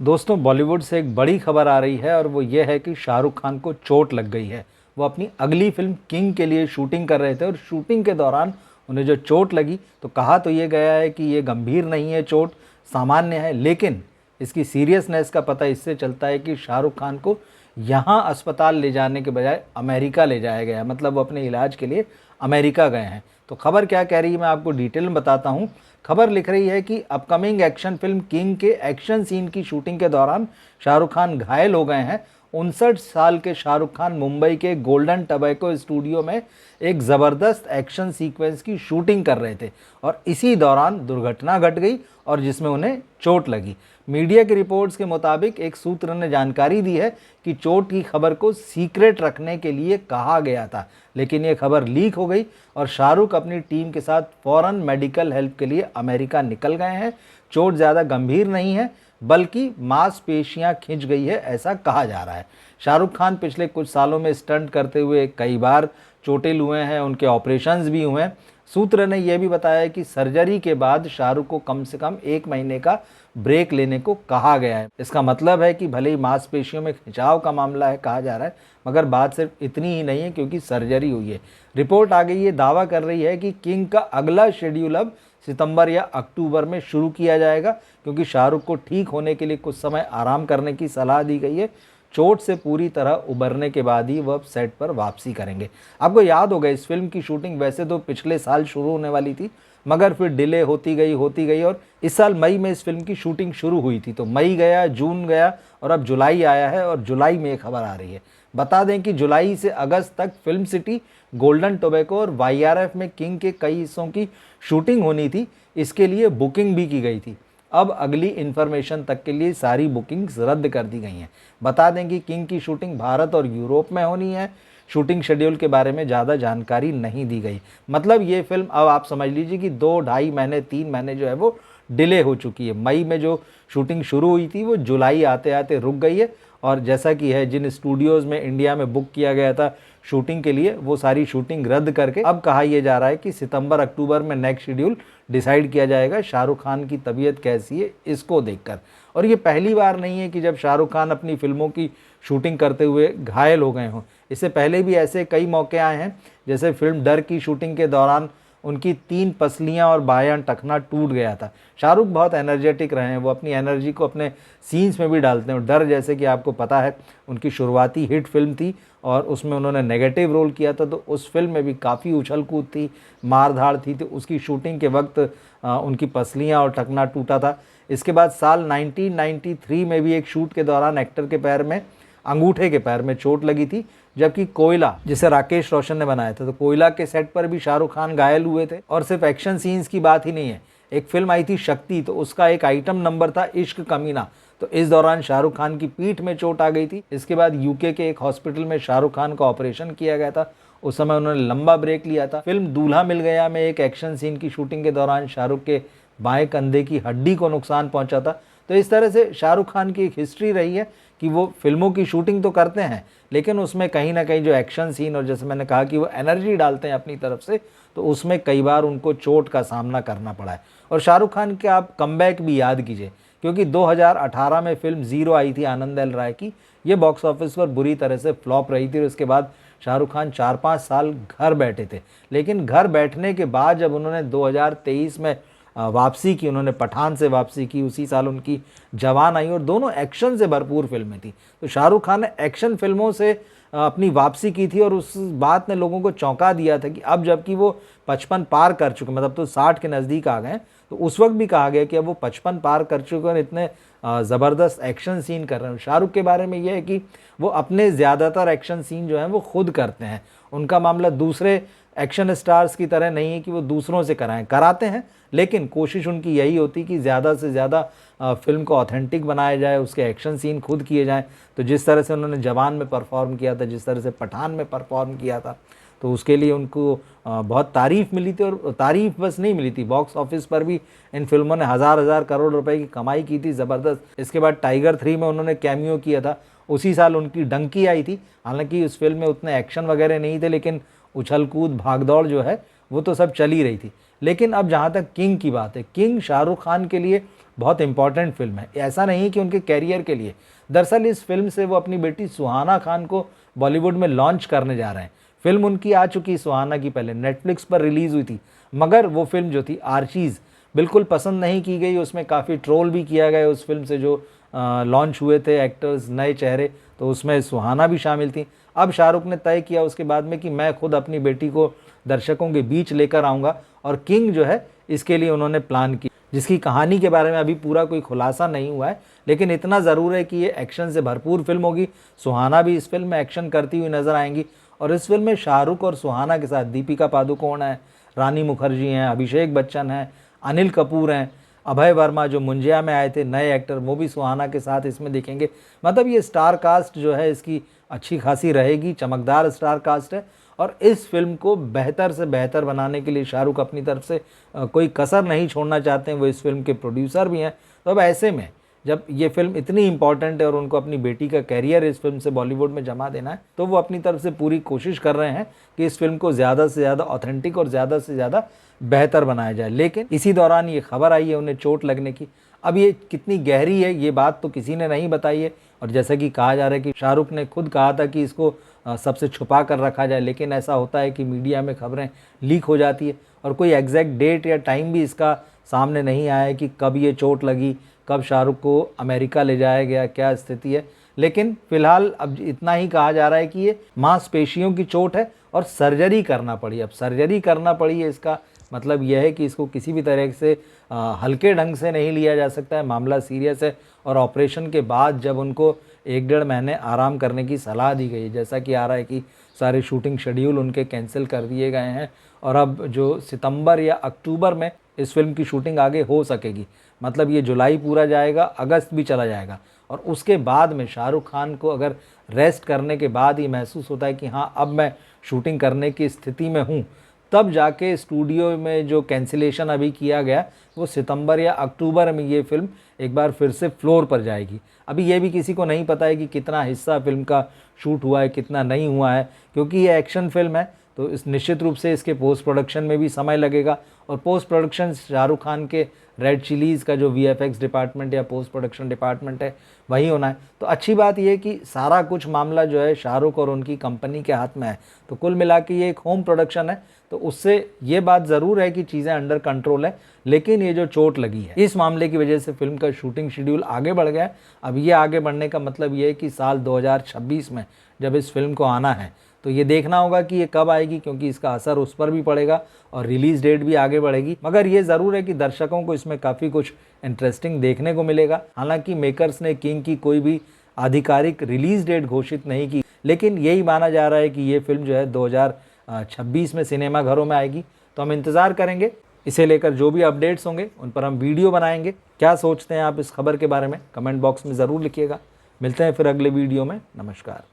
दोस्तों, बॉलीवुड से एक बड़ी खबर आ रही है और वो ये है कि शाहरुख खान को चोट लग गई है। वो अपनी अगली फिल्म किंग के लिए शूटिंग कर रहे थे और शूटिंग के दौरान उन्हें जो चोट लगी, तो कहा तो ये गया है कि ये गंभीर नहीं है, चोट सामान्य है। लेकिन इसकी सीरियसनेस का पता इससे चलता है कि शाहरुख खान को यहाँ अस्पताल ले जाने के बजाय अमेरिका ले जाया गया है। मतलब वो अपने इलाज के लिए अमेरिका गए हैं। तो खबर क्या कह रही है, मैं आपको डिटेल में बताता हूँ। खबर लिख रही है कि अपकमिंग एक्शन फिल्म किंग के एक्शन सीन की शूटिंग के दौरान शाहरुख खान घायल हो गए हैं। 59 साल के शाहरुख खान मुंबई के गोल्डन टबैको स्टूडियो में एक ज़बरदस्त एक्शन सीक्वेंस की शूटिंग कर रहे थे और इसी दौरान दुर्घटना घट गई और जिसमें उन्हें चोट लगी। मीडिया की रिपोर्ट्स के मुताबिक एक सूत्र ने जानकारी दी है कि चोट की खबर को सीक्रेट रखने के लिए कहा गया था, लेकिन ये खबर लीक हो गई और शाहरुख अपनी टीम के साथ फौरन मेडिकल हेल्प के लिए अमेरिका निकल गए हैं। चोट ज़्यादा गंभीर नहीं है, बल्कि मांसपेशियां खिंच गई है, ऐसा कहा जा रहा है। शाहरुख खान पिछले कुछ सालों में स्टंट करते हुए कई बार चोटिल हुए हैं, उनके ऑपरेशंस भी हुए हैं। सूत्र ने यह भी बताया कि सर्जरी के बाद शाहरुख को कम से कम 1 महीने का ब्रेक लेने को कहा गया है। इसका मतलब है कि भले ही मांसपेशियों में खिंचाव का मामला है, कहा जा रहा है, मगर बात सिर्फ इतनी ही नहीं है क्योंकि सर्जरी हुई है। रिपोर्ट आ गई, ये दावा कर रही है कि किंग का अगला शेड्यूल अब सितंबर या अक्टूबर में शुरू किया जाएगा, क्योंकि शाहरुख को ठीक होने के लिए कुछ समय आराम करने की सलाह दी गई है। चोट से पूरी तरह उबरने के बाद ही वह सेट पर वापसी करेंगे। आपको याद होगा, इस फिल्म की शूटिंग वैसे तो पिछले साल शुरू होने वाली थी, मगर फिर डिले होती गई और इस साल मई में इस फिल्म की शूटिंग शुरू हुई थी। तो मई गया, जून गया और अब जुलाई आया है और जुलाई में ये खबर आ रही है। बता दें कि जुलाई से अगस्त तक फिल्म सिटी, गोल्डन टोबैको और वाईआरएफ में किंग के कई हिस्सों की शूटिंग होनी थी। इसके लिए बुकिंग भी की गई थी। अब अगली इन्फॉर्मेशन तक के लिए सारी बुकिंग्स रद्द कर दी गई हैं। बता दें कि किंग की शूटिंग भारत और यूरोप में होनी है। शूटिंग शेड्यूल के बारे में ज़्यादा जानकारी नहीं दी गई। मतलब ये फिल्म अब आप समझ लीजिए कि 2-2.5 महीने 3 महीने जो है वो डिले हो चुकी है। मई में जो शूटिंग शुरू हुई थी वो जुलाई आते आते रुक गई है और जैसा कि है, जिन स्टूडियोज़ में इंडिया में बुक किया गया था शूटिंग के लिए, वो सारी शूटिंग रद्द करके अब कहा यह जा रहा है कि सितंबर अक्टूबर में नेक्स्ट शेड्यूल डिसाइड किया जाएगा। शाहरुख खान की तबीयत कैसी है इसको देखकर। और ये पहली बार नहीं है कि जब शाहरुख खान अपनी फिल्मों की शूटिंग करते हुए घायल हो गए हों। इससे पहले भी ऐसे कई मौके आए हैं, जैसे फिल्म डर की शूटिंग के दौरान उनकी 3 पसलियां और बायां टखना टूट गया था। शाहरुख बहुत एनर्जेटिक रहे हैं, वो अपनी एनर्जी को अपने सीन्स में भी डालते हैं। डर, जैसे कि आपको पता है, उनकी शुरुआती हिट फिल्म थी और उसमें उन्होंने नेगेटिव रोल किया था, तो उस फिल्म में भी काफ़ी उछल कूद थी, मार धाड़ थी। तो उसकी शूटिंग के वक्त उनकी पसलियाँ और टखना टूटा था। इसके बाद साल 1993 में भी एक शूट के दौरान एक्टर के पैर में, अंगूठे के पैर में चोट लगी थी, जबकि कोयला, जिसे राकेश रोशन ने बनाया था, तो कोयला के सेट पर भी शाहरुख खान घायल हुए थे। और सिर्फ एक्शन सीन्स की बात ही नहीं है, एक फिल्म आई थी शक्ति, तो उसका एक आइटम नंबर था इश्क कमीना। तो इस दौरान शाहरुख खान की पीठ में चोट आ गई थी। इसके बाद यूके के एक हॉस्पिटल में शाहरुख खान का ऑपरेशन किया गया था। उस समय उन्होंने लंबा ब्रेक लिया था। फिल्म दूल्हा मिल गया में एक एक्शन सीन की शूटिंग के दौरान शाहरुख के बाएं कंधे की हड्डी को नुकसान पहुंचा था। तो इस तरह से शाहरुख खान की एक हिस्ट्री रही है कि वो फिल्मों की शूटिंग तो करते हैं, लेकिन उसमें कहीं ना कहीं जो एक्शन सीन, और जैसे मैंने कहा कि वो एनर्जी डालते हैं अपनी तरफ से, तो उसमें कई बार उनको चोट का सामना करना पड़ा है। और शाहरुख खान के आप कमबैक भी याद कीजिए, क्योंकि 2018 में फिल्म ज़ीरो आई थी आनंद एल राय की। ये बॉक्स ऑफिस पर बुरी तरह से फ्लॉप रही थी और उसके बाद शाहरुख खान 4-5 साल घर बैठे थे। लेकिन घर बैठने के बाद जब उन्होंने 2023 में वापसी की, उन्होंने पठान से वापसी की, उसी साल उनकी जवान आई और दोनों एक्शन से भरपूर फिल्में थी। तो शाहरुख खान ने एक्शन फिल्मों से अपनी वापसी की थी और उस बात ने लोगों को चौंका दिया था कि अब जबकि वो 55 पार कर चुके, मतलब तो 60 के नज़दीक आ गए, तो उस वक्त भी कहा गया कि अब वो 55 पार कर चुके और इतने ज़बरदस्त एक्शन सीन कर रहे हैं। शाहरुख के बारे में ये है कि वो अपने ज़्यादातर एक्शन सीन जो हैं वो खुद करते हैं। उनका मामला दूसरे एक्शन स्टार्स की तरह नहीं है कि वो दूसरों से कराते हैं, लेकिन कोशिश उनकी यही होती कि ज़्यादा से ज़्यादा फिल्म को ऑथेंटिक बनाया जाए, उसके एक्शन सीन खुद किए जाएं। तो जिस तरह से उन्होंने जवान में परफॉर्म किया था, जिस तरह से पठान में परफॉर्म किया था, तो उसके लिए उनको बहुत तारीफ़ मिली थी। और तारीफ़ बस नहीं मिली थी, बॉक्स ऑफिस पर भी इन फिल्मों ने हज़ार करोड़ रुपए की कमाई की थी, ज़बरदस्त। इसके बाद टाइगर 3 में उन्होंने कैमियो किया था। उसी साल उनकी डंकी आई थी। हालांकि उस फिल्म में उतने एक्शन वगैरह नहीं थे, लेकिन उछल कूद भागदौड़ जो है वो तो सब चल ही रही थी। लेकिन अब जहाँ तक किंग की बात है, किंग शाहरुख खान के लिए बहुत इंपॉर्टेंट फिल्म है। ऐसा नहीं कि उनके कैरियर के लिए, दरअसल इस फिल्म से वो अपनी बेटी सुहाना खान को बॉलीवुड में लॉन्च करने जा रहे हैं। फिल्म उनकी आ चुकी सुहाना की, पहले नेटफ्लिक्स पर रिलीज़ हुई थी, मगर वो फिल्म जो थी आर्चीज़ बिल्कुल पसंद नहीं की गई। उसमें काफ़ी ट्रोल भी किया गया उस फिल्म से जो लॉन्च हुए थे एक्टर्स, नए चेहरे, तो उसमें सुहाना भी शामिल थी। अब शाहरुख ने तय किया उसके बाद में कि मैं खुद अपनी बेटी को दर्शकों के बीच लेकर आऊँगा, और किंग जो है इसके लिए उन्होंने प्लान की, जिसकी कहानी के बारे में अभी पूरा कोई खुलासा नहीं हुआ है, लेकिन इतना ज़रूर है कि ये एक्शन से भरपूर फिल्म होगी। सुहाना भी इस फिल्म में एक्शन करती हुई नजर आएंगी, और इस फिल्म में शाहरुख और सुहाना के साथ दीपिका पादुकोण है, रानी मुखर्जी हैं, अभिषेक बच्चन हैं, अनिल कपूर हैं, अभय वर्मा जो मुंजिया में आए थे नए एक्टर, वो भी सुहाना के साथ इसमें दिखेंगे। मतलब ये स्टार कास्ट जो है इसकी अच्छी खासी रहेगी, चमकदार स्टार कास्ट है, और इस फिल्म को बेहतर से बेहतर बनाने के लिए शाहरुख अपनी तरफ से कोई कसर नहीं छोड़ना चाहते हैं। वो इस फिल्म के प्रोड्यूसर भी हैं। तो अब ऐसे में जब ये फिल्म इतनी इंपॉर्टेंट है और उनको अपनी बेटी का कैरियर इस फिल्म से बॉलीवुड में जमा देना है, तो वो अपनी तरफ से पूरी कोशिश कर रहे हैं कि इस फिल्म को ज़्यादा से ज़्यादा ऑथेंटिक और ज़्यादा से ज़्यादा बेहतर बनाया जाए। लेकिन इसी दौरान ये खबर आई है उन्हें चोट लगने की। अब ये कितनी गहरी है ये बात तो किसी ने नहीं बताई है, और जैसा कि कहा जा रहा है कि शाहरुख ने खुद कहा था कि इसको सबसे छुपा कर रखा जाए, लेकिन ऐसा होता है कि मीडिया में खबरें लीक हो जाती है और कोई एग्जैक्ट डेट या टाइम भी इसका सामने नहीं आया है कि कब ये चोट लगी, कब शाहरुख को अमेरिका ले जाया गया, क्या स्थिति है। लेकिन फिलहाल अब इतना ही कहा जा रहा है कि ये मांसपेशियों की चोट है और सर्जरी करना पड़ी। अब सर्जरी करना पड़ी है, इसका मतलब यह है कि इसको किसी भी तरह से हल्के ढंग से नहीं लिया जा सकता है, मामला सीरियस है। और ऑपरेशन के बाद जब उनको 1-1.5 महीने आराम करने की सलाह दी गई है, जैसा कि आ रहा है कि सारे शूटिंग शेड्यूल उनके कैंसिल कर दिए गए हैं, और अब जो सितंबर या अक्टूबर में इस फिल्म की शूटिंग आगे हो सकेगी। मतलब ये जुलाई पूरा जाएगा, अगस्त भी चला जाएगा, और उसके बाद में शाहरुख खान को अगर रेस्ट करने के बाद ही महसूस होता है कि हाँ अब मैं शूटिंग करने की स्थिति में हूँ, तब जाके स्टूडियो में जो कैंसिलेशन अभी किया गया वो सितंबर या अक्टूबर में ये फिल्म एक बार फिर से फ्लोर पर जाएगी। अभी ये भी किसी को नहीं पता है कि कितना हिस्सा फिल्म का शूट हुआ है, कितना नहीं हुआ है, क्योंकि ये एक्शन फिल्म है, तो इस निश्चित रूप से इसके पोस्ट प्रोडक्शन में भी समय लगेगा। और पोस्ट प्रोडक्शन शाहरुख खान के रेड चिलीज़ का जो VFX डिपार्टमेंट या पोस्ट प्रोडक्शन डिपार्टमेंट है वही होना है। तो अच्छी बात यह है कि सारा कुछ मामला जो है शाहरुख और उनकी कंपनी के हाथ में है। तो कुल मिला के ये एक होम प्रोडक्शन है, तो उससे ये बात ज़रूर है कि चीज़ें अंडर कंट्रोल है। लेकिन ये जो चोट लगी है इस मामले की वजह से फिल्म का शूटिंग शेड्यूल आगे बढ़ गया है। अब ये आगे बढ़ने का मतलब ये है कि साल 2026 में जब इस फिल्म को आना है तो ये देखना होगा कि ये कब आएगी, क्योंकि इसका असर उस पर भी पड़ेगा और रिलीज़ डेट भी आगे बढ़ेगी। मगर ये ज़रूर है कि दर्शकों को इसमें काफ़ी कुछ इंटरेस्टिंग देखने को मिलेगा। हालांकि मेकर्स ने किंग की कोई भी आधिकारिक रिलीज़ डेट घोषित नहीं की, लेकिन यही माना जा रहा है कि ये फिल्म जो है 2026 में सिनेमा घरों में आएगी। तो हम इंतज़ार करेंगे, इसे लेकर जो भी अपडेट्स होंगे उन पर हम वीडियो बनाएंगे। क्या सोचते हैं आप इस खबर के बारे में कमेंट बॉक्स में ज़रूर लिखिएगा। मिलते हैं फिर अगले वीडियो में। नमस्कार।